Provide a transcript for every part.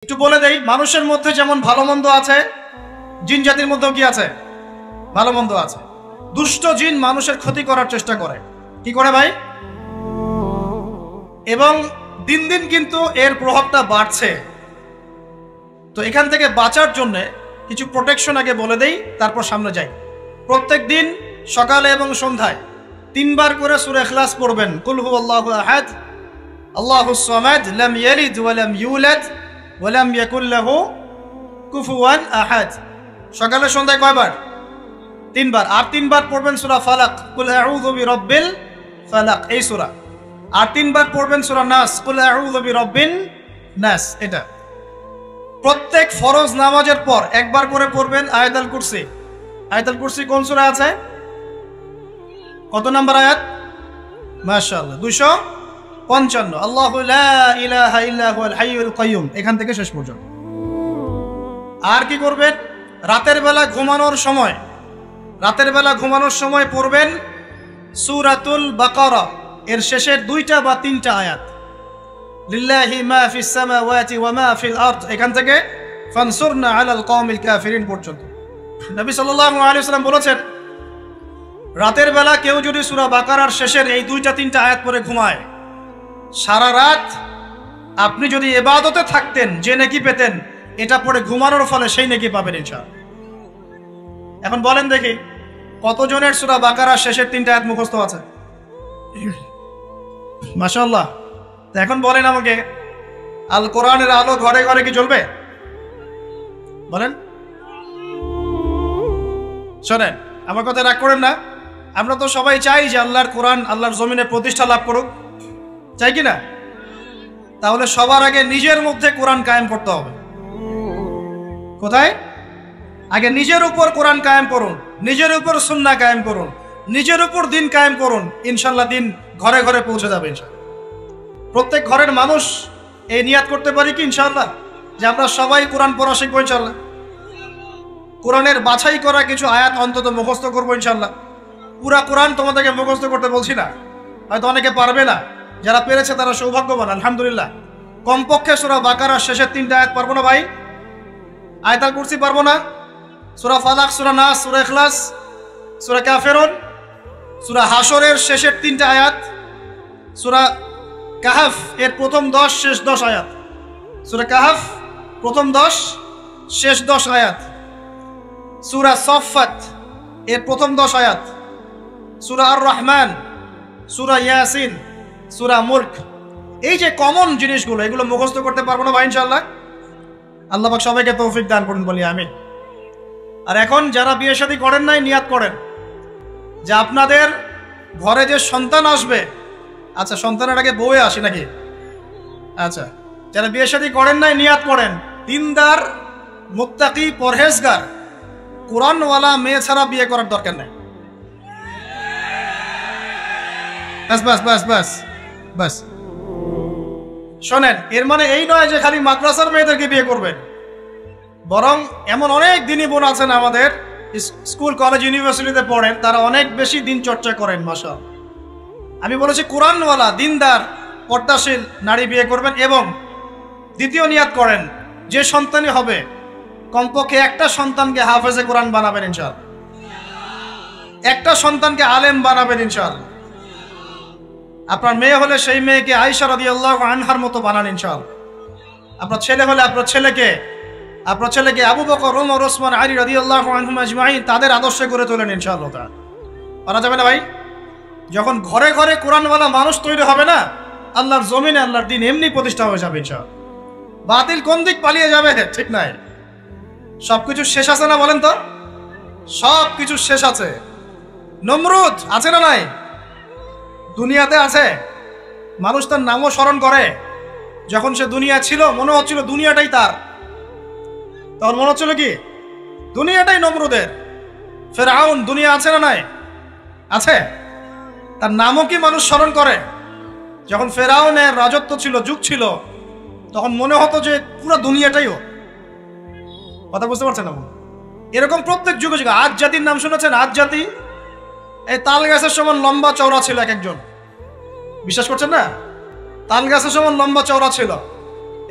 একটু বলে দেই, মানুষের মধ্যে যেমন ভালো মন্দ আছে, জিন জাতির মধ্যেও কি আছে? ভালো মন্দ আছে। দুষ্ট জিন মানুষের ক্ষতি করার চেষ্টা করে। কি করে ভাই? এবং দিন দিন কিন্তু এর প্রভাবটা বাড়ছে। তো এখান থেকে বাঁচার জন্য কিছু প্রোটেকশন আগে বলে দেই, তারপর সামনে যাই। প্রত্যেক দিন সকালে এবং সন্ধ্যায় 3 বার করে সূরা ইখলাস পড়বেন। কুল হুয়াল্লাহু আহাদ, আল্লাহুস সামাদ, লাম ইয়ালিদ ওয়া লাম ইউলাদ ওয়া লাম ইয়াকুল লাহু কুফুয়ান আহাদ। সকালে সন্ধ্যায় কয়বার? 3 বার। আর 3 বার পড়বেন সূরা ফালাক, কুল আউযু বিরাব্বিল ফালাক, এই সূরা। আর 3 বার পড়বেন সূরা নাস, কুল আউযু বিরাব্বিন নাস। এটা প্রত্যেক ফরজ নামাজের পর একবার করে পড়বেন আয়াতুল কুরসি। আয়াতুল কুরসি কোন সূরা আছে? কত নাম্বার আয়াত? মাশাআল্লাহ, 255। আল্লাহু লা ইলাহা ইল্লা হুয়াল হাইয়ুল কাইয়্যুম, এখান থেকে শেষ পর্যন্ত। আর কি করবেন? রাতের বেলা ঘুমানোর সময় পড়বেন সূরাতুল বাকারা এর শেষের 2টা বা 3টা আয়াত। লিল্লাহি মা ফিস সামাওয়াতি ওয়া মা ফিল আরদ, এখান থেকে ফানসুরনা আলাল কওমিল কাফিরিন পর্যন্ত। নবী সাল্লাল্লাহু আলাইহি ওয়াসাল্লাম বলেছেন, রাতের বেলা কেউ যদি সূরা বাকারার শেষের এই 2টা 3টা আয়াত পড়ে ঘুমায়, সারা রাত আপনি যদি ইবাদতে থাকতেন যে নেকি পেতেন, এটা পড়ে ঘুমানোর ফলে সেই নেকি পাবেন ইনশাআল্লাহ। এখন বলেন দেখি, কতজনের সূরা বাকারার শেষের 3টা আয়াত মুখস্থ আছে? মাশাআল্লাহ। তো এখন বলেন আমাকে, আল কোরআনের আলো ঘরে ঘরে কি জ্বলবে? বলেন। শোনেন, আমার কথা রাগ করেন না। আমরা তো সবাই চাই যে আল্লাহর কোরআন আল্লাহর জমিনে প্রতিষ্ঠা লাভ করুক, চাই কি না? তাহলে সবার আগে নিজের মধ্যে কোরআন কায়েম করতে হবে। কোথায়? আগে নিজের উপর কোরআন কায়েম করুন, নিজের উপর সুন্নাহ কায়েম করুন, নিজের উপর দিন কায়েম করুন। ইনশাআল্লাহ দিন ঘরে ঘরে পৌঁছে যাবে ইনশাআল্লাহ। প্রত্যেক ঘরের মানুষ এই নিয়াত করতে পারি কি ইনশাআল্লাহ যে আমরা সবাই কোরআন পড়া শিখবো ইনশাআল্লাহ। কোরআনের বাছাই করা কিছু আয়াত অন্তত মুখস্থ করবো ইনশাআল্লাহ। পুরা কোরআন তোমাদেরকে মুখস্থ করতে বলছি না, হয়তো অনেকে পারবে না, যারা পেরেছে তারা সৌভাগ্যবান, আলহামদুলিল্লাহ। কমপক্ষে সূরা বাকারার শেষের 3টা আয়াত পারবো না ভাই? আয়াতুল কুরসি পারবো না? সূরা ফালাক, সূরা নাস, সূরা ইখলাস, সূরা কাফিরুন, সূরা হাশরের শেষের 3টা আয়াত, সূরা কাহাফ এর প্রথম 10 শেষ 10 আয়াত, সূরা কাহাফ প্রথম 10 শেষ 10 আয়াত, সূরা সফফাত এর প্রথম 10 আয়াত, সূরা আর রহমান, সূরা ইয়াসিন, সূরা মুলক। এই যে কমন জিনিসগুলো, এগুলো মুখস্থ করতে পারবো না ভাই ইনশাআল্লাহ? আল্লাহ পাক সবাইকে তৌফিক দান করুন, বলি আমিন। আর এখন যারা বিয়ে শাদী করেন নাই, নিয়াত করেন যে আপনাদের ঘরে যে সন্তান আসবে, আচ্ছা সন্তানের আগে বউয়ে আসে নাকি? আচ্ছা, যারা বিয়ে শাদী করেন নাই নিয়াত করেন, দিনদার, মুত্তাকি, পরহেজগার, কোরআনওয়ালা মেয়ে ছাড়া বিয়ে করার দরকার নাই। বাস বাস বাস বাস বাস। শোনেন, এর মানে এই নয় যে খালি মাদ্রাসার মেয়েদেরকে বিয়ে করবেন, বরং এমন অনেক দিনী বোন আছেন আমাদের স্কুল কলেজ ইউনিভার্সিটিতে পড়েন, তারা অনেক বেশি দিন চর্চা করেন মাশাআল্লাহ। আমি বলেছি কোরআনওয়ালা দিনদার পর্দাশীল নারী বিয়ে করবেন। এবং দ্বিতীয় নিয়াত করেন, যে সন্তানই হবে কমপক্ষে একটা সন্তানকে হাফেজে কোরআন বানাবেন ইনশাআল্লাহ, একটা সন্তানকে আলেম বানাবেন ইনশাআল্লাহ। আপনার মেয়ে হলে সেই মেয়েকে আয়েশা রাদিয়াল্লাহু আনহার মতো বানান ইনশাআল্লাহ। আপনার ছেলে হলে আপনার ছেলেকে আবু বকর, ওমর, ওসমান, আলী রাদিয়াল্লাহু আনহুম আজমাইন তাদের আদর্শে গড়ে তোলেন ইনশাআল্লাহ। পারা যাবে না ভাই? যখন ঘরে ঘরে কোরআনওয়ালা মানুষ তৈরি হবে না, আল্লাহর জমিনে আল্লাহর দিন এমনি প্রতিষ্ঠা হয়ে যাবে ইনশাআল্লাহ। বাতিল কোন দিক পালিয়ে যাবে ঠিক নাই? সবকিছু শেষ আছে না বলেন তো? সবকিছু শেষ আছে। নমরুদ আছে না নাই? দুনিয়াতে আছে। মানুষ তার নামও স্মরণ করে। যখন সে দুনিয়া ছিল মনে হচ্ছিল দুনিয়াটাই তার, তখন মনে হচ্ছিল কি দুনিয়াটাই নমরুদের। ফেরাউন দুনিয়া আছে না নাই? আছে। তার নামও কি মানুষ স্মরণ করে? যখন ফেরাউনের রাজত্ব ছিল, যুগ ছিল, তখন মনে হতো যে পুরো দুনিয়াটাইও। কথা বুঝতে পারছেন না? এরকম প্রত্যেক যুগে যুগে। আজ জাতির নাম শুনেছেন? আজ জাতি এই তাল গাছের সমান লম্বা চওড়া ছিল এক একজন। বিশ্বাস করছেন না? তাল গাছের সমান লম্বা চওড়া ছিল।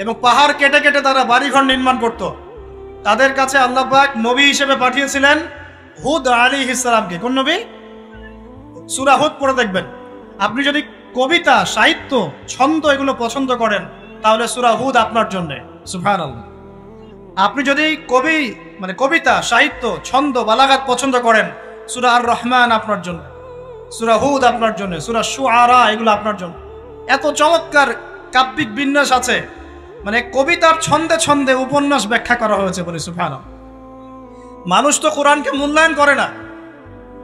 এবং পাহাড় কেটে কেটে তারা বাড়িঘর নির্মাণ করত। তাদের কাছে আল্লাহ পাক নবী হিসেবে পাঠিয়েছিলেন হুদ আলাইহিস সালামকে। কোন নবী? সূরা হুদ পড়ে দেখবেন। আপনি যদি কবিতা, সাহিত্য, ছন্দ এগুলো পছন্দ করেন তাহলে সূরা হুদ আপনার জন্য। সুবহানাল্লাহ। আপনি যদি কবিতা, সাহিত্য, ছন্দ, বালাগাত পছন্দ করেন, সূরা আর রহমান আপনার জন্য, সূরা হুদ আপনার জন্য, সূরা শুআরা এগুলো আপনার জন্য। এত চমৎকার কাব্যিক বিন্যাস আছে, কবিতার ছন্দে ছন্দে উপন্যাস ব্যাখ্যা করা হয়েছে বলে। সুবহানাল্লাহ। মানুষ তো কোরআনকে মূল্যায়ন করে না।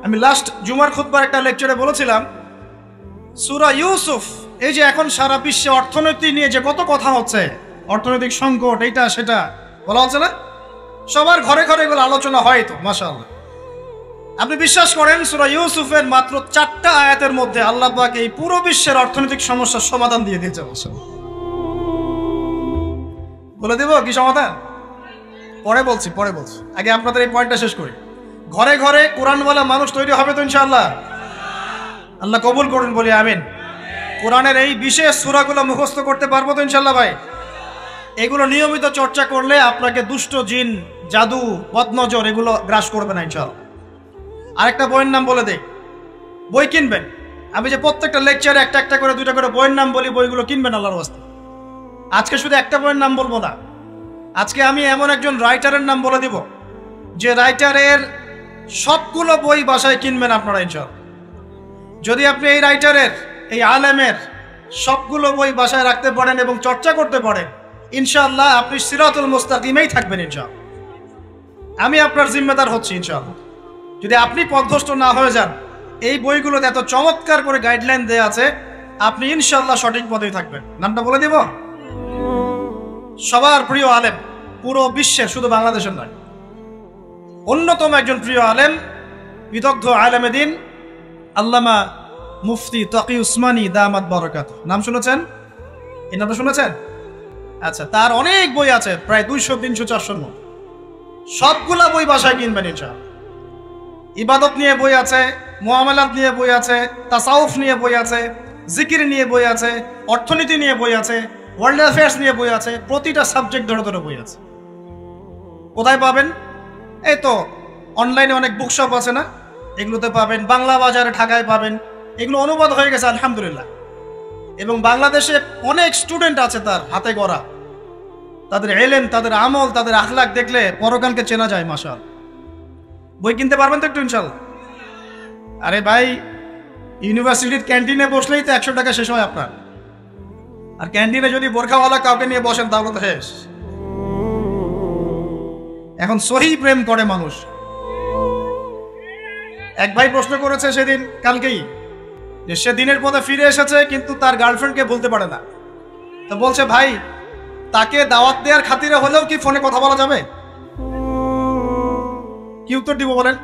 আমি লাস্ট জুমার খুতবার একটা লেকচারে বলেছিলাম, সূরা ইউসুফ, এই যে এখন সারা বিশ্বে অর্থনীতি নিয়ে যে কত কথা হচ্ছে, অর্থনৈতিক সংকট, এইটা সেটা বলা হচ্ছে না, সবার ঘরে ঘরে এগুলো আলোচনা হয় তো, মাশাআল্লাহ। আপনি বিশ্বাস করেন সূরা ইউসুফের মাত্র 4টা আয়াতের মধ্যে আল্লাহ পাক এই পুরো বিশ্বের অর্থনৈতিক সমস্যার সমাধান দিয়ে দিয়েছে। বলে দেব কি সমাধান? পরে বলছি। আগে আপনাদের এই পয়েন্টটা শেষ করি। ঘরে ঘরে কোরআনওয়ালা মানুষ তৈরি হবে তো ইনশাআল্লাহ? আল্লাহ কবুল করুন, বলি আমিন। কোরআনের এই বিশেষ সূরাগুলো মুখস্থ করতে পারবো তো ইনশাআল্লাহ ভাই? এগুলো নিয়মিত চর্চা করলে আপনাকে দুষ্ট জিন, জাদু, বদনজর এগুলো গ্রাস করবে না ইনশাআল্লাহ। আরেকটা বইয়ের নাম বলে দেই, বই কিনবেন। আমি যে প্রত্যেকটা লেকচারে একটা একটা করে 2টা করে বইয়ের নাম বলি, বইগুলো কিনবেন আল্লাহর ওয়াস্তে। আজকে শুধু একটা বইয়ের নাম বলবো না, আজকে আমি এমন একজন রাইটারের নাম বলে দিব যে রাইটারের সবগুলো বই বাসায় কিনবেন আপনারা ইনশাআল্লাহ। যদি আপনি এই রাইটারের, এই আলেমের সবগুলো বই বাসায় রাখতে পারেন এবং চর্চা করতে পারেন, ইনশাআল্লাহ আপনি সিরাতুল মুস্তাকিমেই থাকবেন ইনশাআল্লাহ। আমি আপনার জিম্মেদার হচ্ছি ইনশাআল্লাহ। যদি আপনি পথভ্রষ্ট না হয়ে যান, এই বইগুলোতে এত চমৎকার করে গাইডলাইন দেওয়া আছে, আপনি ইনশাআল্লাহ সঠিক পথেই থাকবেন। নামটা বলে দিব, সবার প্রিয় আলেম, পুরো বিশ্বের, শুধু বাংলাদেশের নয়, অন্যতম একজন প্রিয় আলেম, বিদগ্ধ আলেমে দ্বীন আল্লামা মুফতি তকি উসমানী দামাত বারাকাত। নাম শুনেছেন? এই নামটা শুনেছেন? আচ্ছা, তার অনেক বই আছে, প্রায় 200, 300, 400 মতো। সবগুলা বই বাসায় কিনবেন ইনশাআল্লাহ। ইবাদত নিয়ে বই আছে, মুআমালাত নিয়ে বই আছে, তাসাউফ নিয়ে বই আছে, জিকির নিয়ে বই আছে, অর্থনীতি নিয়ে বই আছে, ওয়ার্ল্ড অ্যাফেয়ার্স নিয়ে বই আছে, প্রতিটা সাবজেক্ট ধরে ধরে বই আছে। কোথায় পাবেন? এই তো অনলাইনে অনেক বুকশপ আছে না, এগুলোতে পাবেন। বাংলা বাজারে, ঢাকায় পাবেন। এগুলো অনুবাদ হয়ে গেছে আলহামদুলিল্লাহ। এবং বাংলাদেশে অনেক স্টুডেন্ট আছে তার হাতে গড়া, তাদের এলেম, তাদের আমল, তাদের আখলাক দেখলে পরকালকে চেনা যায়। মাশাআল্লাহ। বই কিনতে পারবেন তো একটু ইনশাআল্লাহ? আরে ভাই, ইউনিভার্সিটির ক্যান্টিনে বসলেই তো 100 টাকা শেষ হয় আপনার। আর ক্যান্টিনে যদি বোরখাওয়ালা কাউকে নিয়ে বসেন তাহলে তো শেষ। এখন সহি প্রেম করে মানুষ। এক ভাই প্রশ্ন করেছে সেদিন, কালকেই, যে সে দিনের পথে ফিরে এসেছে কিন্তু তার গার্লফ্রেন্ডকে বলতে পারে না। তো বলছে, ভাই, তাকে দাওয়াত দেওয়ার খাতিরে হলেও কি ফোনে কথা বলা যাবে? কি উত্তর দিব বলেন?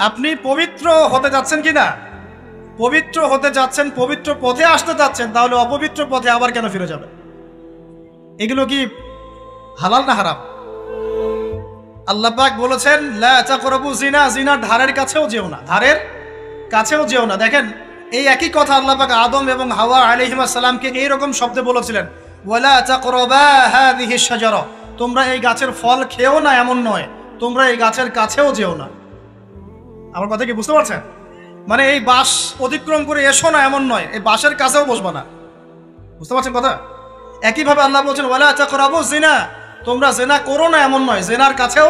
আপনি পবিত্র হতে যাচ্ছেন কিনা? পবিত্র হতে যাচ্ছেন, পবিত্র পথে আসতে যাচ্ছেন, তাহলে অপবিত্র পথে আবার কেন ফিরে যাবেন? এগুলো কি হালাল না হারাম? আল্লাহ পাক বলেছেন, লা তাকরাবু জিনা, জিনার ধারের কাছেও যেও না, ধারের কাছেও যেও না। দেখেন, এই একই কথা আল্লাহ পাক আদম এবং হাওয়া আলাইহিস সালামকে এইরকম শব্দে বলেছিলেন, ওয়ালা তাকরাবা হাযিহিশ শাজারা, তোমরা এই গাছের ফল খেও না এমন নয়, তোমরা এই গাছের কাছেও যেও না। আমার কথা কি বুঝতে পারছেন? মানে এই বাঁশ অতিক্রম করে এসো না এমন নয়, এই বাঁশের কাছেও বসবা না। বুঝতে পারছেন কথা? একইভাবে আল্লাহ বলছেন, ওয়ালা তাকরাবু জিনা, তোমরা জেনা করো না এমন নয়, জেনার কাছেও।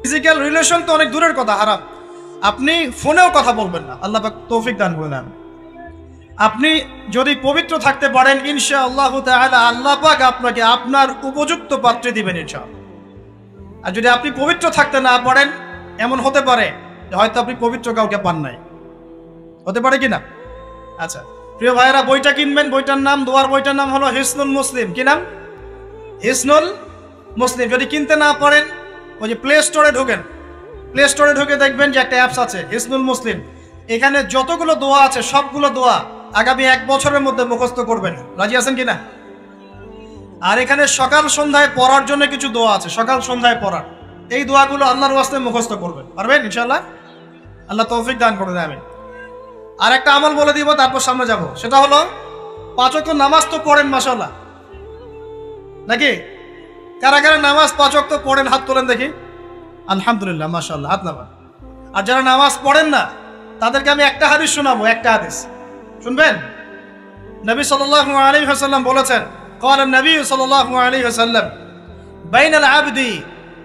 ফিজিক্যাল রিলেশন তো অনেক দূরের কথা, হারাম। আপনি ফোনেও কথা বলবেন না, আল্লাহ পাক তৌফিক দান করলেন। আপনি যদি পবিত্র থাকতে পারেন, ইনশাআল্লাহ তাআলা আল্লাহ পাক আপনাকে আপনার উপযুক্ত পাত্রে দিবেন ইনশাআল্লাহ। আর যদি আপনি পবিত্র থাকতে না পারেন, এমন হতে পারে হয়তো আপনি পবিত্র কাউকে পান নাই, হতে পারে কিনা? আচ্ছা প্রিয় ভাইয়েরা, বইটা কিনবেন। বইটার নাম, দোয়ার বইটার নাম হলো হিসনুল মুসলিম। কি নাম? হিসনুল মুসলিম। যদি কিনতে না পারেন, ওই যে প্লে স্টোরে ঢোকেন, প্লে স্টোরে ঢুকে দেখবেন যে একটা অ্যাপস আছে হিসনুল মুসলিম। এখানে যতগুলো দোয়া আছে সবগুলো দোয়া আগামী 1 বছরের মধ্যে মুখস্থ করবেন। রাজি আছেন কিনা? আর এখানে সকাল সন্ধ্যায় পড়ার জন্য কিছু দোয়া আছে, সকাল সন্ধ্যায় পড়ার। এই দোয়াগুলো আল্লাহর ওয়াস্তে মুখস্থ করবেন। পারবেন ইনশাআল্লাহ? আল্লাহ তৌফিক দান করে দেবেন। আর একটা আমল বলে দিব, তারপর সামনে যাব। সেটা হলো 5 ওয়াক্ত নামাজ তো পড়েন মাশাআল্লাহ, নাকি? কারা কারা নামাজ 5 ওয়াক্ত পড়েন হাত তোলেন দেখি। আলহামদুলিল্লাহ, মাশাআল্লাহ, হাত নামান। আর যারা নামাজ পড়েন না তাদেরকে আমি একটা হাদিস শোনাবো, একটা হাদিস শুনবেন। নবী সাল্লাল্লাহু আলাইহি ওয়াসাল্লাম বলেছেন, قال النبي صلى الله عليه وسلم بين العبد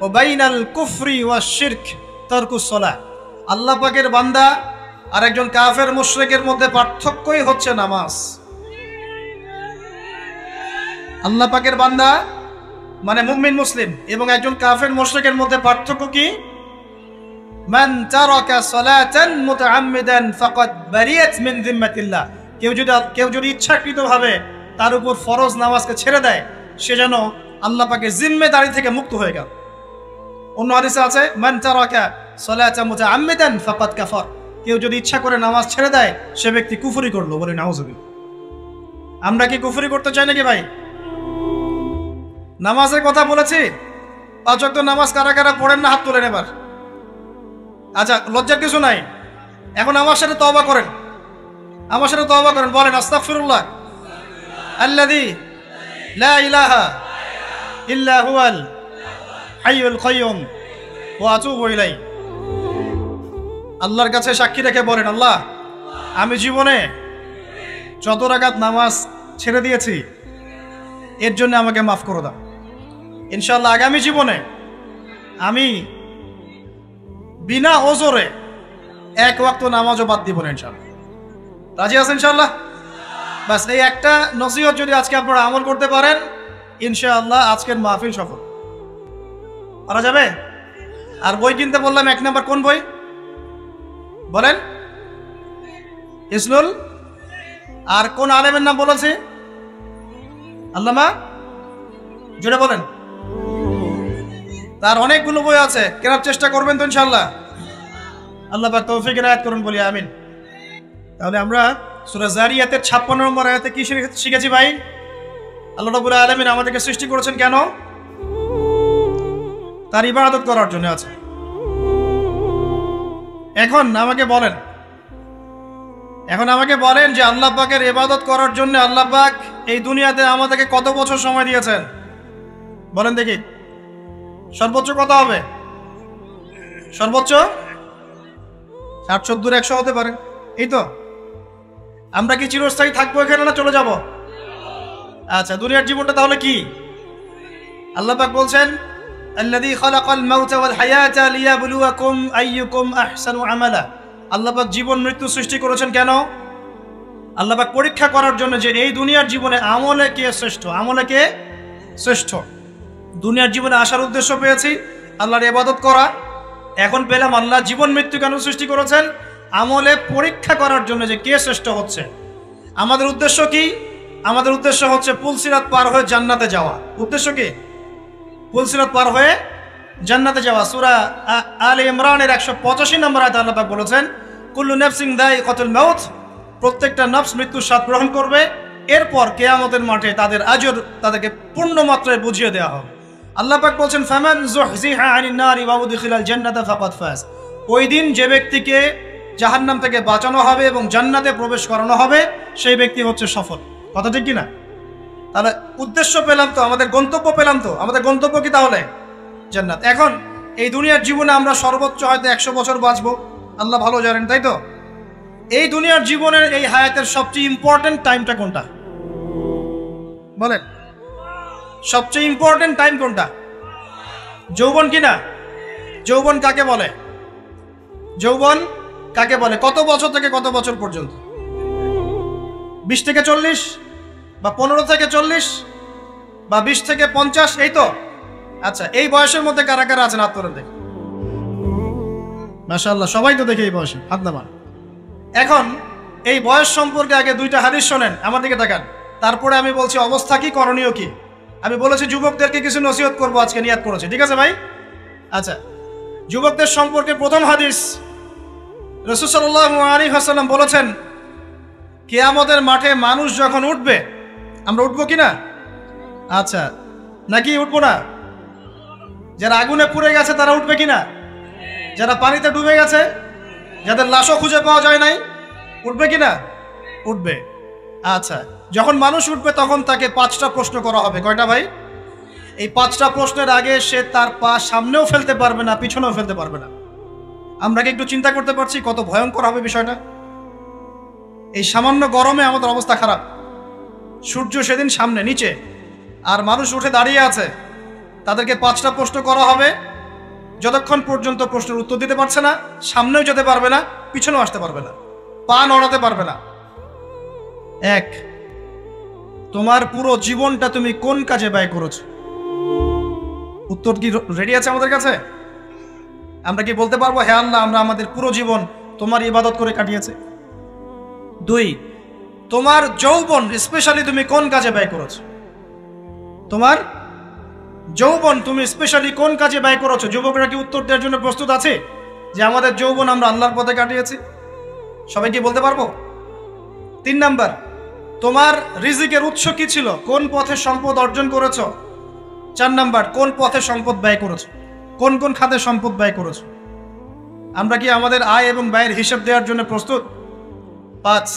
وبين الكفر والشرك ترك الصلاة। আল্লাহ পাকের বান্দা আর একজন কাফের মুশরিকের মধ্যে পার্থক্যই হচ্ছে নামাজ। আল্লাহ পাকের বান্দা মানে মুমিন মুসলিম এবং একজন কাফের মুশরিকের মধ্যে পার্থক্য কি? মান তারাকা সালাতান মুতাআম্মিদান ফাকাদ বারিয়াত মিন যিম্মাতিল্লাহ। কেউ যদি ইচ্ছাকৃতভাবে তার উপর ফরজ নামাজকে ছেড়ে দেয়, সে যেন আল্লাহ পাকের জিম্মেদারি থেকে মুক্ত হয়ে গেল। অন্য হাদিসে আছে মান তারাকা সালাতান মুতাআম্মিদান ফাকাদ কাফার। কেউ যদি ইচ্ছা করে নামাজ ছেড়ে দেয়, সে ব্যক্তি কুফরি করলো, বলে নাউযুবিল্লাহ। আমরা কি কুফরি করতে চাই নাকি ভাই? নামাজের কথা বলেছি, 5 ওয়াক্ত নামাজ কারা কারা পড়েন না হাত তোলেন এবার। আচ্ছা, লজ্জার কিছু নাই। এখন আমার সাথে তওবা করেন, আমার সাথে তওবা করেন, বলেন আস্তাগফিরুল্লাহ আল্লাযী লা ইলাহা ইল্লা হুয়াল হাইয়ুল কাইয়্যুম ওয়া আতুবু ইলাইহি। আল্লাহর কাছে সাক্ষী রেখে বলেন, আল্লাহ, আমি জীবনে যত রাকাত নামাজ ছেড়ে দিয়েছি এর জন্য আমাকে মাফ করে দাও। ইনশাআল্লাহ আগামী জীবনে আমি বিনা ওজরে 1 ওয়াক্ত নামাজও বাদ দিব না ইনশাআল্লাহ। রাজি আছেন ইনশাআল্লাহ? বাস এই একটা নসিহত যদি আজকে আপনারা আমল করতে পারেন, ইনশাআল্লাহ আজকের মাহফিল সফল করা যাবে। আর বই কিনতে বললাম, 1 নাম্বার কোন বই বলেন? ইসনুল। আর কোন আলেমের নাম বলেছে? আল্লামা, জোরে বলেন। তার অনেকগুলো বই আছে, কেনার চেষ্টা করবেন তো ইনশাআল্লাহ। আল্লাহ পাক তৌফিক এনায়েত করুন, বলি আমিন। তাহলে আমরা সূরা যারিয়াতের 56 নম্বর আয়াতে কি শিখেছি ভাই? আল্লাহ রাব্বুল আলামিন আমাদেরকে সৃষ্টি করেছেন কেন? তার ইবাদত করার জন্য আছে। এখন আমাকে বলেন যে আল্লাহ পাকের ইবাদত করার জন্য আল্লাহ পাক এই দুনিয়াতে আমাদেরকে কত বছর সময় দিয়েছেন বলেন দেখি। সর্বোচ্চ কত হবে? সর্বোচ্চ 60, 70, 100 হতে পারে। এই তো। আমরা কি চিরস্থায়ী থাকবো এখানে না চলে যাব? আচ্ছা, দুনিয়ার জীবনটা তাহলে কি? আল্লাহ পাক বলছেন, আল্লাযী খালাকাল মাউতা ওয়াল হায়াতা লিয়াবলুয়াকুম আইয়ুকুম আহসানু আমালা। আল্লাহ পাক জীবন মৃত্যু সৃষ্টি করেছেন কেন? আল্লাহ পাক পরীক্ষা করার জন্য যে এই দুনিয়ার জীবনে আমলে কে শ্রেষ্ঠ, আমলে কে শ্রেষ্ঠ। দুনিয়ার জীবনে আসার উদ্দেশ্য পেয়েছি আল্লাহর ইবাদত করা, এখন পেলাম আল্লাহ জীবন মৃত্যু কেন সৃষ্টি করেছেন? আমলে পরীক্ষা করার জন্য যে কে শ্রেষ্ঠ হচ্ছে। আমাদের উদ্দেশ্য কি? আমাদের উদ্দেশ্য হচ্ছে পুলসিরাত পার হয়ে জান্নাতে যাওয়া। উদ্দেশ্য কি? পুলসিরাত পার হয়ে জান্নাতে যাওয়া। সূরা আলে ইমরানের 185 নম্বর আয়াতে আল্লাহ পাক বলেছেন, কুল্লু নাফসিন যায়িকাতুল মাউত। প্রত্যেকটা নফস মৃত্যুর স্বাদ গ্রহণ করবে, এরপর কিয়ামতের মাঠে তাদের আজর তাদেরকে পূর্ণ মাত্রায় বুঝিয়ে দেওয়া হবে। আল্লাহ পাক বলছেন, ফামান যুহজিহা আনিন নারি ওয়া উদখিলাল জান্নাতা ফাকাদ ফাজ। ওই দিন যে ব্যক্তিকে জাহান্নাম থেকে বাঁচানো হবে এবং জান্নাতে প্রবেশ করানো হবে, সেই ব্যক্তি হচ্ছে সফল। কথা ঠিক কিনা? তাহলে উদ্দেশ্য পেলাম তো, আমাদের গন্তব্য পেলাম তো। আমাদের গন্তব্য কি তাহলে? জান্নাত। এখন এই দুনিয়ার জীবনে আমরা সর্বোচ্চ হয়তো 100 বছর বাঁচবো, আল্লাহ ভালো জানেন, তাই তো? এই দুনিয়ার জীবনের এই হায়াতের সবচেয়ে ইম্পর্টেন্ট টাইমটা কোনটা বলেন? সবচেয়ে ইম্পর্টেন্ট টাইম কোনটা? যৌবন কিনা? যৌবন কাকে বলে? যৌবন কাকে বলে? কত বছর থেকে কত বছর পর্যন্ত? 20 থেকে 40 বা 15 থেকে 40 বা 20 থেকে 50, এই তো। আচ্ছা, এই বয়সের মধ্যে কারা কারা আছেন হাত তোলেন দেখি। মাশাআল্লাহ, সবাই তো দেখে এই বয়সে হাত নামান। এখন এই বয়স সম্পর্কে আগে 2টা হাদিস শোনেন, আমার দিকে তাকান, তারপরে আমি বলছি অবস্থা কি, করণীয় কি। আমি বলেছি যুবকদেরকে কিছু নসিহত করবো আজকে, নিয়াত করেছি, ঠিক আছে ভাই? আচ্ছা, যুবকদের সম্পর্কে প্রথম হাদিস, রাসূল সাল্লাল্লাহু আলাইহি ওয়াসাল্লাম বলেছেন, কিয়ামতের মাঠে মানুষ যখন উঠবে, আমরা উঠবো কিনা? আচ্ছা, নাকি উঠবো না? যারা আগুনে পুড়ে গেছে তারা উঠবে কিনা? যারা পানিতে ডুবে গেছে, যাদের লাশও খুঁজে পাওয়া যায় নাই, উঠবে কিনা? উঠবে। আচ্ছা, যখন মানুষ উঠবে তখন তাকে 5টা প্রশ্ন করা হবে। কয়টা ভাই? এই 5টা প্রশ্নের আগে সে তার পা সামনেও ফেলতে পারবে না, পিছনেও ফেলতে পারবে না। আমরা কি একটু চিন্তা করতে পারছি কত ভয়ঙ্কর হবে বিষয়টা? এই সামান্য গরমে আমাদের অবস্থা খারাপ, সূর্য সেদিন সামনে নিচে, আর মানুষ উঠে দাঁড়িয়ে আছে, তাদেরকে 5টা প্রশ্ন করা হবে। যতক্ষণ পর্যন্ত প্রশ্নের উত্তর দিতে পারছে না, সামনেও যেতে পারবে না, পিছনেও আসতে পারবে না, পা নড়াতে পারবে না। 1, তোমার পুরো জীবনটা তুমি কোন কাজে ব্যয় করেছো? উত্তর কি রেডি আছে আমাদের কাছে? আমরা কি বলতে পারবো হে আল্লাহ আমরা আমাদের পুরো জীবন তোমার ইবাদত করে কাটিয়েছি? 2, তোমার যৌবন স্পেশালি তুমি কোন কাজে ব্যয় করেছো? তোমার যৌবন তুমি স্পেশালি কোন কাজে ব্যয় করেছো? যুবকরা কি উত্তর দেওয়ার জন্য প্রস্তুত আছে যে আমাদের যৌবন আমরা আল্লাহর পথে কাটিয়েছি? সবাই কি বলতে পারবো? 3 নাম্বার, তোমার রিজিকের উৎস কি ছিল? কোন পথে সম্পদ অর্জন করেছো? 4 নাম্বার, কোন পথে সম্পদ ব্যয় করেছো? কোন কোন খাতে সম্পদ ব্যয় করেছো? আমরা কি আমাদের আয় এবং ব্যয়ের হিসাব দেওয়ার জন্য প্রস্তুত? 5,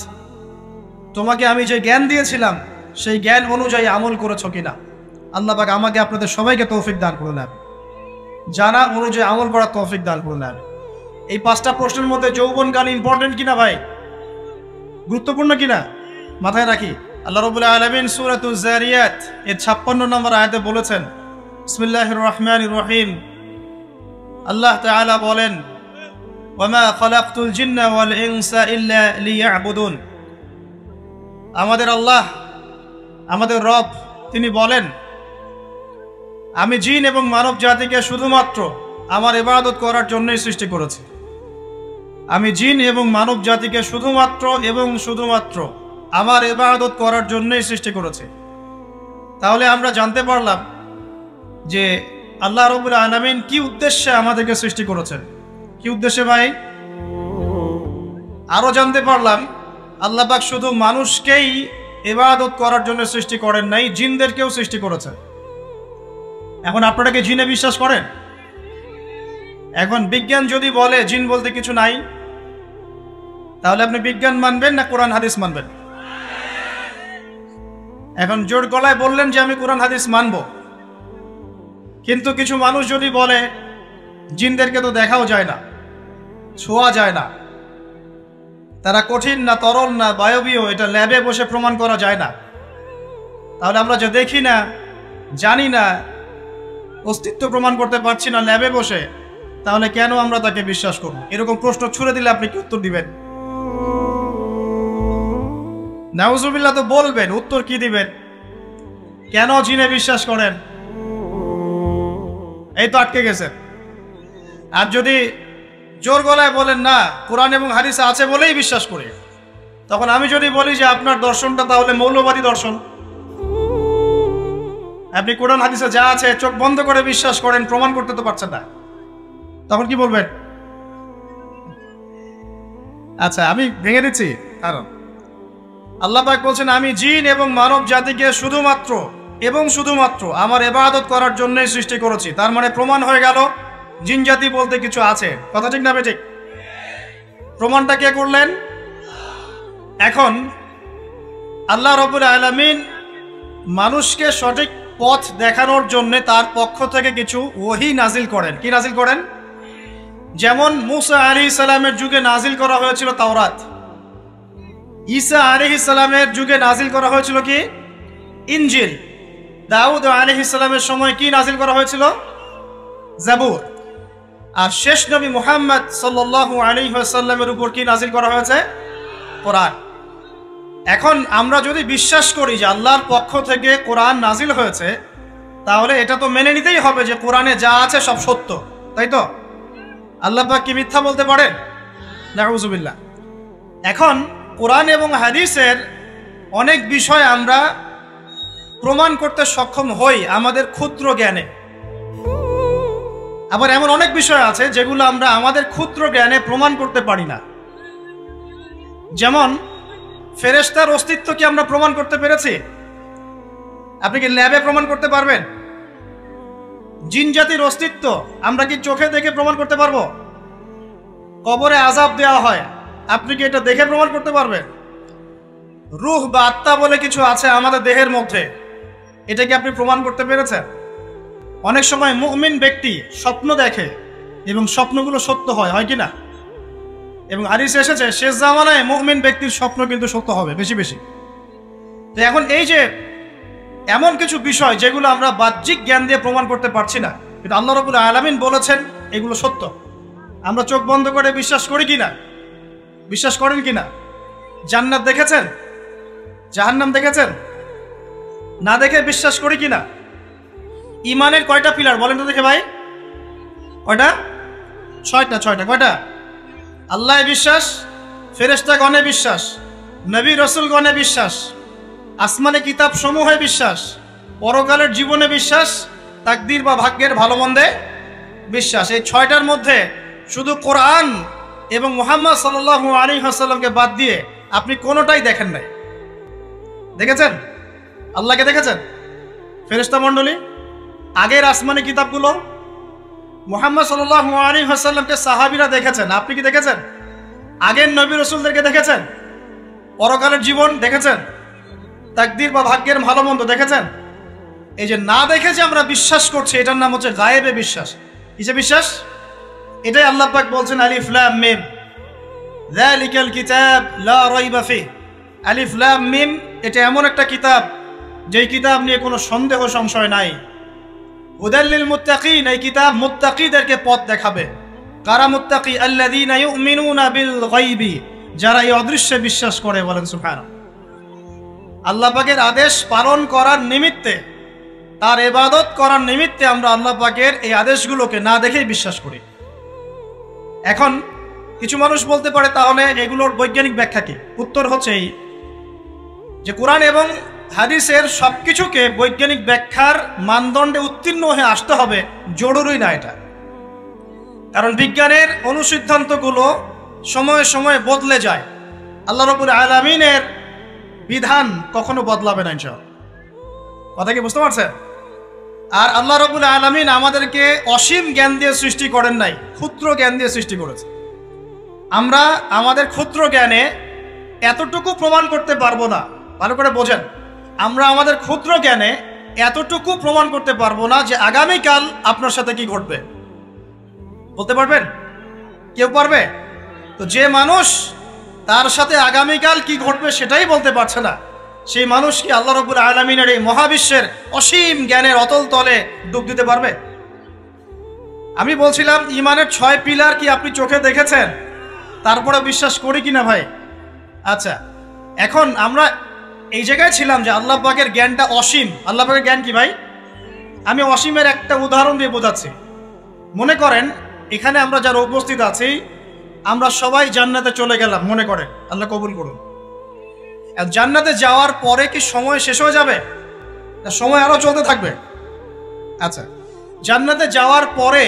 তোমাকে আমি যে জ্ঞান দিয়েছিলাম সেই জ্ঞান অনুযায়ী আমল করেছো কিনা? আল্লাহ পাক আমাকে আপনাদের সবাইকে তৌফিক দান করে নেন, জানা অনুযায়ী আমল করার তৌফিক দান করে নেন। এই 5টা প্রশ্নের মধ্যে যৌবন গান ইম্পর্টেন্ট কিনা ভাই? গুরুত্বপূর্ণ কিনা? মাথায় রাখি। আল্লাহ রাব্বুল আলামিন সূরাতুজ যারিয়াত এর 56 নম্বর আয়াতে বলেছেন, বিসমিল্লাহির রহমানির রহিম, আল্লাহ তাআলা বলেন, ওয়ামা খালাকতুল জিন্না ওয়াল ইনসা ইল্লা লিয়াবুদুন। আমাদের আল্লাহ, আমাদের রব, তিনি বলেন আমি জিন এবং মানব জাতিকে শুধুমাত্র আমার ইবাদত করার জন্যই সৃষ্টি করেছি। আমি জিন এবং মানব জাতিকে শুধুমাত্র আমার ইবাদত করার জন্যই সৃষ্টি করেছি। তাহলে আমরা জানতে পারলাম যে আল্লাহ রাব্বুল আলামিন কি উদ্দেশ্যে আমাদেরকে সৃষ্টি করেছেন। কি উদ্দেশ্যে ভাই? আরো জানতে পারলাম আল্লাহ পাক শুধু মানুষকেই ইবাদত করার জন্য সৃষ্টি করেন নাই, জিনদেরকেও সৃষ্টি করেছেন। এখন আপনারা কি জিনে বিশ্বাস করেন? এখন বিজ্ঞান যদি বলে জিন বলতে কিছু নাই, তাহলে আপনি বিজ্ঞান মানবেন না কোরআন হাদিস মানবেন? এখন জোর গলায় বললেন যে আমি কোরআন হাদিস মানব, কিন্তু কিছু মানুষ যদি বলে জিনদেরকে তো দেখাও যায় না, ছোঁয়া যায় না, তারা কঠিন না, তরল না, বায়বীয়, এটা ল্যাবে বসে প্রমাণ করা যায় না, তাহলে আমরা যে দেখি না, জানি না, অস্তিত্ব প্রমাণ করতে পারছি না ল্যাবে বসে, তাহলে কেন আমরা তাকে বিশ্বাস করব? এরকম প্রশ্ন ছুড়ে দিলে আপনি কি উত্তর দিবেন? নাউজুবিল্লাহ তো বলবেন, উত্তর কি দিবেন? কেন জিনে বিশ্বাস করেন? এই তো আটকে গেছেন। আর যদি জোর গলায় বলেন না কোরআন এবং হাদিসে আছে বলেই বিশ্বাস করি, তখন আমি যদি বলি যে আপনার দর্শনটা তাহলে মৌলবাদী দর্শন, আপনি কোরআন হাদিসে যা আছে চোখ বন্ধ করে বিশ্বাস করেন, প্রমাণ করতে তো পারছেন না, তখন কি বলবেন? আচ্ছা, আমি ভেঙে দিচ্ছি। কারণ আল্লাহ পাক বলছেন আমি জিন এবং মানব জাতিকে শুধুমাত্র আমার ইবাদত করার জন্যই সৃষ্টি করেছি। তার মানে প্রমাণ হয়ে গেল জিন জাতি বলতে কিছু আছে। কথা ঠিক না বেঠিক? প্রমাণটা কে করলেন? এখন আল্লাহ রাব্বুল আলামিন মানুষকে সঠিক পথ দেখানোর জন্য তার পক্ষ থেকে কিছু ওহী নাজিল করেন। কি নাজিল করেন? যেমন মুসা আলাইহিস সালামের যুগে নাজিল করা হয়েছিল তাওরাত, ঈসা আলাইহিস সালামের যুগে নাজিল করা হয়েছিল কি? ইনজিল। দাউদ আলাইহিস সালামের সময় কি নাজিল করা হয়েছিল? জাবুর। আর শেষ নবী মুহাম্মদ সাল্লাল্লাহু আলাইহি ওয়াসাল্লামের উপর কি নাজিল করা হয়েছে? কোরআন। এখন আমরা যদি বিশ্বাস করি যে আল্লাহর পক্ষ থেকে কোরআন নাজিল হয়েছে, তাহলে এটা তো মেনে নিতেই হবে যে কোরআনে যা আছে সব সত্য, তাই তো? আল্লাহ পাক কি মিথ্যা বলতে পারেন? নাউজুবিল্লাহ। এখন কোরআন এবং হাদিসের অনেক বিষয় আমরা প্রমাণ করতে সক্ষম হই আমাদের ক্ষুদ্র জ্ঞানে, আবার এমন অনেক বিষয় আছে যেগুলো আমরা আমাদের ক্ষুদ্র জ্ঞানে প্রমাণ করতে পারি না। যেমন ফেরেশতার অস্তিত্ব কি আমরা প্রমাণ করতে পেরেছি? আপনি কি ল্যাবে প্রমাণ করতে পারবেন? জিন জাতির অস্তিত্ব আমরা কি চোখে দেখে প্রমাণ করতে পারবো? কবরে আযাব দেওয়া হয়, আপনি কি এটা দেখে প্রমাণ করতে পারবেন? রূহ বা আত্মা বলে কিছু আছে আমাদের দেহের মধ্যে, এটা কি আপনি প্রমাণ করতে পেরেছেন? অনেক সময় মুমিন ব্যক্তি স্বপ্ন দেখে এবং স্বপ্নগুলো সত্য হয়, হয় কি না? এবং হাদিসে এসেছে শেষ জামানায় মুমিন ব্যক্তির স্বপ্ন কিন্তু সত্য হবে বেশি বেশি। তো এখন এই যে এমন কিছু বিষয় যেগুলো আমরা বাহ্যিক জ্ঞান দিয়ে প্রমাণ করতে পারছি না, কিন্তু আল্লাহ রাব্বুল আলামিন বলেছেন এগুলো সত্য, আমরা চোখ বন্ধ করে বিশ্বাস করি কিনা? বিশ্বাস করেন কিনা? জান্নাত দেখেছেন? জাহান্নাম দেখেছেন? না দেখে বিশ্বাস করি কিনা? ইমানের কয়টা পিলার বলেন তো দেখে ভাই? কয়টা? ছয়টা। কয়টা? আল্লাহ বিশ্বাস, ফেরেশতাগণে বিশ্বাস, নবী রাসূলগণে বিশ্বাস, আসমানে কিতাব সমূহে বিশ্বাস, পরকালের জীবনে বিশ্বাস, তাকদীর বা ভাগ্যের ভালো মন্দে বিশ্বাস। এই ছয়টার মধ্যে শুধু কোরআন এবং মুহাম্মদ সাল্লাল্লাহু আলাইহি ওয়াসাল্লামকে বাদ দিয়ে আপনি কোনোটাই দেখেন নাই। দেখেছেন? আল্লাহকে দেখেছেন? ফেরেশতা মণ্ডলী, আগের আসমানি কিতাবগুলো, মুহাম্মদ সাল্লাল্লাহু আলাইহি ওয়াসাল্লামকে সাহাবীরা দেখেছেন, আপনি কি দেখেছেন? আগের নবী রাসূলদেরকে দেখেছেন? পরকালের জীবন দেখেছেন? তাকদীর বা ভাগ্যের ভালো মন্দ দেখেছেন? এই যে না দেখে যে আমরা বিশ্বাস করছি, এটার নাম হচ্ছে গায়েবে বিশ্বাস। কিসে বিশ্বাস? এটাই আল্লাহ পাক বলছেন আলিফ লাম মিম যালিকাল কিতাব লা রাইবা ফিহি। আলিফ লাম মিম, এটা এমন একটা কিতাব যেই কিতাব নিয়ে কোনো সন্দেহ সংশয় নাই। হুদাল লিল মুত্তাকিন, এই কিতাব মুত্তাকিদেরকে পথ দেখাবে। কারা মুত্তাকি? আল্লাযীনা ইউমিনুনা বিল গায়বি, যারা এই অদৃশ্যে বিশ্বাস করে। বলেন সুবহানাল্লাহ। আল্লাহ পাকের আদেশ পালন করার নিমিত্তে, তার ইবাদত করার নিমিত্তে আমরা আল্লাহ পাকের এই আদেশগুলোকে না দেখেই বিশ্বাস করি। এখন কিছু মানুষ বলতে পারে তাহলে এগুলোর বৈজ্ঞানিক ব্যাখ্যা কি? উত্তর হচ্ছে এই যে কোরআন এবং হাদিসের সবকিছুকে বৈজ্ঞানিক ব্যাখ্যার মানদণ্ডে উত্তীর্ণ হয়ে আসতে হবে জরুরি না এটা। কারণ বিজ্ঞানের অনুসিদ্ধান্তগুলো সময়ে সময়ে বদলে যায়। আল্লাহ রাব্বুল আলামিনের বিধান কখনো বদলাবে না ইনশাআল্লাহ। কথা কি বুঝতে পারছেন? আর আল্লাহ রাব্বুল আলামিন আমাদেরকে অসীম জ্ঞান দিয়ে সৃষ্টি করেন নাই, ক্ষুদ্র জ্ঞান দিয়ে সৃষ্টি করেছে। আমরা আমাদের ক্ষুদ্র জ্ঞানে এতটুকু প্রমাণ করতে পারবো না। ভালো করে বোঝেন, আমরা আমাদের ক্ষুদ্র জ্ঞানে এতটুকু প্রমাণ করতে পারবো না যে আগামীকাল আপনার সাথে কি ঘটবে। বলতে পারবেন? কেউ পারবে? তো যে মানুষ তার সাথে আগামীকাল কি ঘটবে সেটাই বলতে পারছে না, সেই মানুষ কি আল্লাহ রাব্বুল আলামিনের এই মহাবিশ্বের অসীম জ্ঞানের অতল তলে ডুব দিতে পারবে? আমি বলছিলাম ইমানের 6 পিলার কি আপনি চোখে দেখেছেন? তারপরে বিশ্বাস করি কিনা ভাই? আচ্ছা, এখন আমরা এই জায়গায় ছিলাম যে আল্লাহ পাকের জ্ঞানটা অসীম। আল্লাহ পাকের জ্ঞান কি ভাই? আমি অসীমের একটা উদাহরণ দিয়ে বোঝাচ্ছি। মনে করেন এখানে আমরা যারা উপস্থিত আছি, আমরা সবাই জান্নাতে চলে গেলাম, মনে করেন, আল্লাহ কবুল করুন। জান্নাতে যাওয়ার পরে কি সময় শেষ হয়ে যাবে? না, সময় আরো চলতে থাকবে। আচ্ছা, জান্নাতে যাওয়ার পরে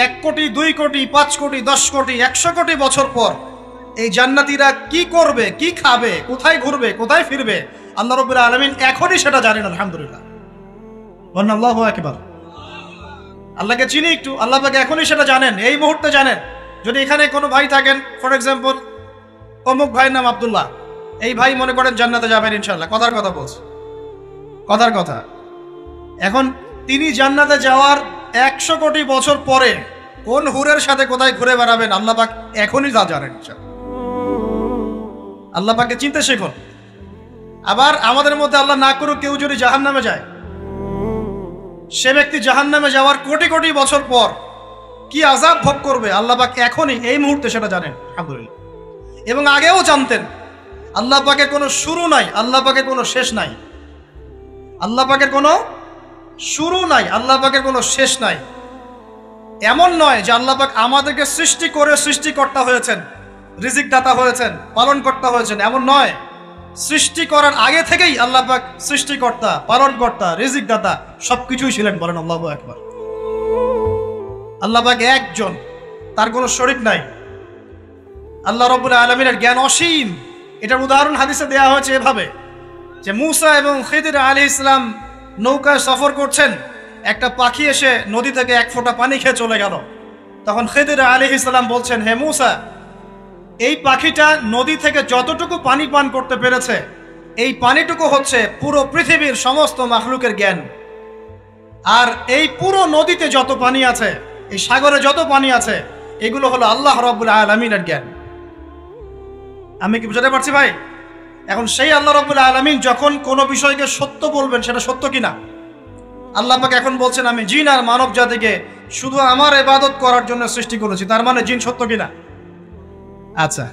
1 কোটি, 2 কোটি, 5 কোটি, 10 কোটি, 100 কোটি বছর পর এই জান্নাতীরা কি করবে, কি খাবে, কোথায় ঘুরবে, কোথায় ফিরবে, আল্লাহ রাব্বুল আলামিন এখনই সেটা জানেন। আলহামদুলিল্লাহ, বলেন আল্লাহু আকবার। আল্লাহকে চিনি একটু, আল্লাহ পাক এখনই সেটা জানেন, এই মুহূর্তে জানেন। যদি এখানে কোনো ভাই থাকেন, ফর এক্সাম্পল অমুক ভাইয়ের নাম আব্দুল্লাহ, এই ভাই মনে করেন জান্নাতে যাবেন ইনশাআল্লাহ, কথার কথা বলছে, কথার কথা। এখন তিনি জান্নাতে যাওয়ার 100 কোটি বছর পরে কোন হুরের সাথে কোথায় ঘুরে বেড়াবেন আল্লাহ পাক এখনই তা জানেন। আল্লাহ পাককে চিনতে শেখুন। আবার আমাদের মধ্যে আল্লাহ না করুক কেউ যদি জাহান্নামে যায়, সে ব্যক্তি জাহান্নামে যাওয়ার কোটি কোটি বছর পর কি আযাব ভোগ করবে আল্লাহ পাক এখনই এই মুহূর্তে সেটা জানেন। আলহামদুলিল্লাহ। এবং আগেও জানতেন। আল্লাহ পাকের কোনো শুরু নাই, আল্লাহ পাকের কোনো শেষ নাই। আল্লাহ পাকের কোনো শুরু নাই, আল্লাহ পাকের কোনো শেষ নাই। এমন নয় যে আল্লাহ পাক আমাদেরকে সৃষ্টি করে সৃষ্টিকর্তা হয়েছেন, রিজিক দাতা হয়েছেন, পালন কর্তা হয়েছেন, এমন নয়। সৃষ্টি করার আগে থেকেই আল্লাহ পাক সৃষ্টিকর্তা, পালনকর্তা, রিজিক দাতা সবকিছুই ছিলেন। বলেন আল্লাহু আকবার। আল্লাহ পাক একজন, তার কোনো শরীক নাই। আল্লাহ রাব্বুল আলামিনের জ্ঞান অসীম। এটার উদাহরণ হাদিসে দেওয়া হয়েছে এভাবে যে মুসা এবং খিদির আলাইহিস সালাম নৌকায় সফর করছেন, একটা পাখি এসে নদী থেকে 1 ফোঁটা পানি খেয়ে চলে গেল। তখন খিদির আলাইহিস সালাম বলছেন, হে মুসা, এই পাখিটা নদী থেকে যতটুকু পানি পান করতে পেরেছে, এই পানিটুকু হচ্ছে পুরো পৃথিবীর সমস্ত মাখলুকের জ্ঞান। আর এই পুরো নদীতে যত পানি আছে, এই সাগরে যত পানি আছে, এগুলো হলো আল্লাহ রাব্বুল আলামিনের জ্ঞান। আমি কি বুঝাতে পারছি ভাই? এখন সেই আল্লাহ রাব্বুল আলামিন যখন কোনো বিষয়কে সত্য বলবেন, সেটা সত্য কিনা? আল্লাহ পাক এখন বলছেন, আমি জিন আর মানব জাতিকে শুধু আমার ইবাদত করার জন্য সৃষ্টি করেছি, তার মানে জিন সত্য কিনা? আচ্ছা,